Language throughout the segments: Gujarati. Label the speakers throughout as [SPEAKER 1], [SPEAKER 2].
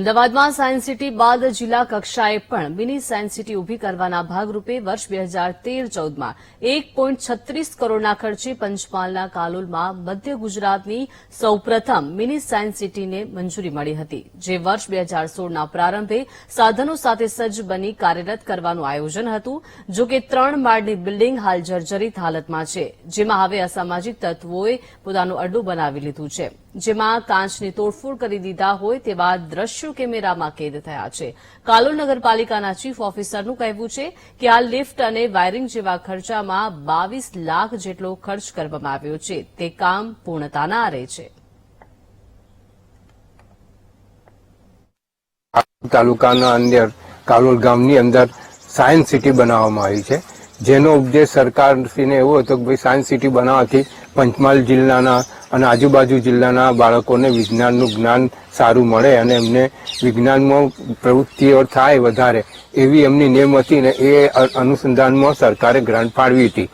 [SPEAKER 1] અમદાવાદમાં સાયન્સ સિટી બાદ જિલ્લા કક્ષાએ પણ મિની સાયન્સ સિટી ઉભી કરવાના ભાગરૂપે વર્ષ 2013-14માં 1.36 કરોડના ખર્ચે પંચમહાલના કાલોલમાં મધ્ય ગુજરાતની સૌપ્રથમ મિની સાયન્સ સિટીને મંજૂરી મળી હતી, જે વર્ષ 2016ના પ્રારંભે સાધનો સાથે સજ્જ બની કાર્યરત કરવાનું આયોજન હતું. જો કે 3 માળની બિલ્ડિંગ હાલ જર્જરિત હાલતમાં છે, જેમાં હવે અસામાજિક તત્વોએ પોતાનું અડ્ડું બનાવી લીધું છે, જેમાં કાચની તોડફોડ કરી દીધા હોય તેવા દ્રશ્યો કેમેરામાં કેદ થયા છે. કાલોલ નગરપાલિકાના ચીફ ઓફિસરનું કહેવું છે કે આ લિફ્ટ અને વાયરિંગ જેવા ખર્ચામાં 22 લાખ જેટલો ખર્ચ કરવામાં આવ્યો છે. તે કામ પૂર્ણતાના આરે છે.
[SPEAKER 2] તાલુકાના અંદર કાલોલ ગામની અંદર સાયન્સ સિટી બનાવવામાં આવી છે, જેનો ઉદ્દેશ સરકારશ્રીને એવો હતો કે ભાઈ સાયન્સ સિટી બનાવવાથી પંચમહાલ જિલ્લાના અને આજુબાજુ જિલ્લાના બાળકોને વિજ્ઞાનનું જ્ઞાન સારું મળે અને એમને વિજ્ઞાનમાં પ્રવૃત્તિઓ થાય વધારે, એવી એમની નેમ હતી ને એ અનુસંધાનમાં સરકારે ગ્રાન્ટ ફાળવી હતી.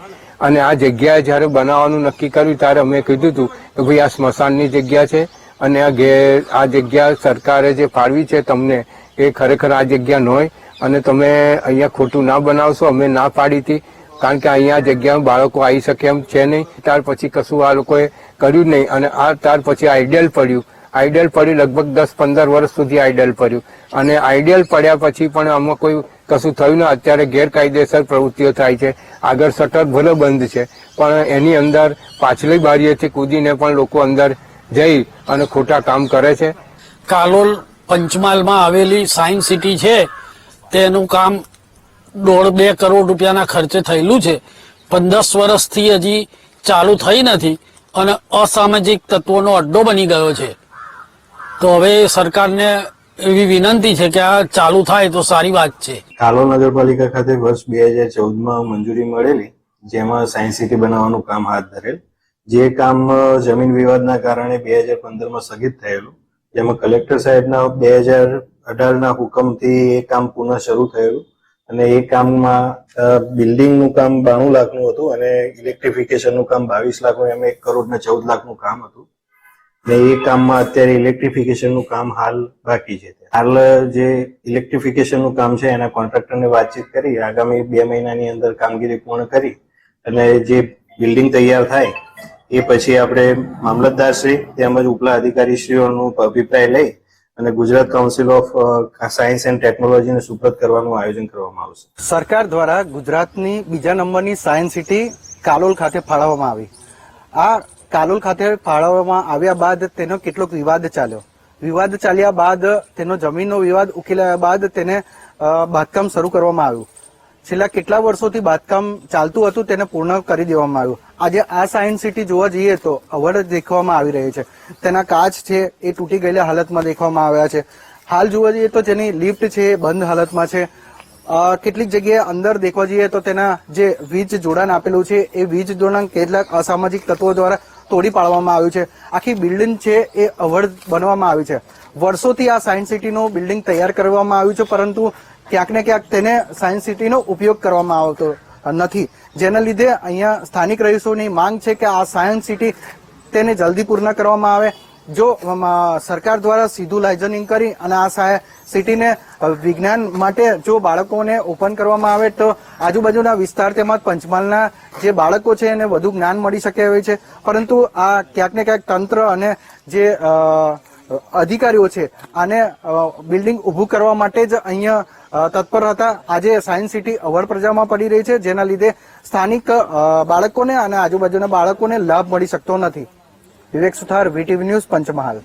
[SPEAKER 2] અને આ જગ્યાએ જ્યારે બનાવવાનું નક્કી કર્યું ત્યારે અમે કીધું હતું કે ભાઈ આ સ્મશાનની જગ્યા છે અને આ જગ્યા સરકારે જે ફાળવી છે તમને, એ ખરેખર આ જગ્યા ન હોય અને તમે અહીંયા ખોટું ના બનાવશો. અમે ના પાડી હતી, કારણ કે અહીંયા જગ્યામાં બાળકો આવી શકે એમ છે નહીં. ત્યાર પછી કશું આ લોકોએ કર્યું નહીં અને ત્યાર પછી આઈડિયલ પડ્યું લગભગ 10-15 વર્ષ સુધી આઈડિયલ પડ્યું અને આઈડિયલ પડ્યા પછી પણ આમાં કોઈ કશું થયું ના. અત્યારે ગેરકાયદેસર પ્રવૃત્તિઓ થાય છે. આગળ શટર ભલે બંધ છે પણ એની અંદર પાછલી બારીએથી કૂદીને પણ લોકો અંદર જઈ અને ખોટા કામ કરે છે.
[SPEAKER 3] કાલોલ પંચમહાલમાં આવેલી સાયન્સ સિટી છે, તેનું કામ 1.5-2 કરોડ રૂપિયાના ખર્ચે થયેલું છે, પણ 10 વર્ષથી હજી ચાલુ થઈ નથી અને અસામાજિક તત્વોનો અડ્ડો બની ગયો છે. તો હવે સરકારને એવી વિનંતી છે કે આ ચાલુ થાય તો સારી વાત છે.
[SPEAKER 4] કાલોલ નગરપાલિકા ખાતે વર્ષ 2014માં મંજૂરી મળેલી, જેમાં સાયન્સ સિટી બનાવવાનું કામ હાથ ધરેલ. જે કામ જમીન વિવાદના કારણે 2015માં સ્થગિત થયેલું, જેમાં કલેક્ટર સાહેબના 2018ના હુકમથી એ કામ પુનઃ શરૂ થયેલું અને એ કામમાં બિલ્ડિંગનું કામ 92 લાખનું હતું અને ઇલેક્ટ્રિફિકેશનનું કામ 22 લાખનું, એમ 1 કરોડ ને 14 લાખનું કામ હતું. ને એ કામમાં અત્યારે ઇલેક્ટ્રિફિકેશનનું કામ હાલ બાકી છે. હાલ જે ઇલેક્ટ્રિફિકેશનનું કામ છે એના કોન્ટ્રાક્ટરને વાતચીત કરી આગામી 2 મહિનાની અંદર કામગીરી પૂર્ણ કરી અને જે બિલ્ડિંગ તૈયાર થાય એ પછી આપણે મામલતદારશ્રી તેમજ ઉપલા અધિકારીશ્રીઓનો અભિપ્રાય લઈ અને Gujarat council of science and ટેકનોલોજીને સુપ્રત કરવાનું આયોજન કરવામાં આવશે.
[SPEAKER 5] સરકાર દ્વારા ગુજરાતની 2જા નંબરની સાયન્સ સિટી કાલોલ ખાતે ફાળવવામાં આવી. આ કાલોલ ખાતે ફાળવવામાં આવ્યા બાદ તેનો કેટલોક વિવાદ ચાલ્યો. વિવાદ ચાલ્યા બાદ તેનો જમીનનો વિવાદ ઉકેલાયા બાદ તેને બાંધકામ શરૂ કરવામાં આવ્યું. છેલ્લા કેટલા વર્ષોથી બાંધકામ ચાલતું હતું તેને પૂર્ણ કરી દેવામાં આવ્યું. આજે આ સાયન્સ સિટી જોવા જઈએ તો અવઢ દેખવામાં આવી રહી છે. તેના કાચ છે એ તૂટી ગયેલા હાલતમાં દેખવામાં આવ્યા છે. હાલ જોવા જઈએ તો જેની લિફ્ટ છે એ બંધ હાલતમાં છે. કેટલીક જગ્યાએ અંદર દેખવા જઈએ તો તેના જે વીજ જોડાણ આપેલું છે એ વીજ જોડાણ કેટલાક અસામાજિક તત્વો દ્વારા તોડી પાડવામાં આવ્યું છે. આખી બિલ્ડિંગ છે એ અવઢ બનવામાં આવી છે. વર્ષોથી આ સાયન્સ સિટીનું બિલ્ડિંગ તૈયાર કરવામાં આવ્યું છે, પરંતુ ક્યાંક ને ક્યાંક તેને સાયન્સ સિટીનો ઉપયોગ કરવામાં આવતો નથી, જેના લીધે અહીંયા સ્થાનિક રહીશોની માંગ છે કે આ સાયન્સ સિટી તેને જલ્દી પૂર્ણ કરવામાં આવે. જો સરકાર દ્વારા સીધું લાઇઝનિંગ કરી અને આ સિટીને વિજ્ઞાન માટે જો બાળકોને ઓપન કરવામાં આવે તો આજુબાજુના વિસ્તાર તેમજ પંચમહાલના જે બાળકો છે એને વધુ જ્ઞાન મળી શકે હોય છે. પરંતુ આ ક્યાંક ને ક્યાંક તંત્ર અને જે અધિકારીઓ છે આને બિલ્ડિંગ ઊભું કરવા માટે જ અહીંયા તત્પર હતા. આજે સાયન્સ સિટી અવઢ પ્રજામાં પડી રહી છે, જેના લીધે સ્થાનિક બાળકોને અને આજુબાજુના બાળકોને લાભ મળી શકતો નથી. વિવેક સુથાર, વીટીવી ન્યૂઝ, પંચમહાલ.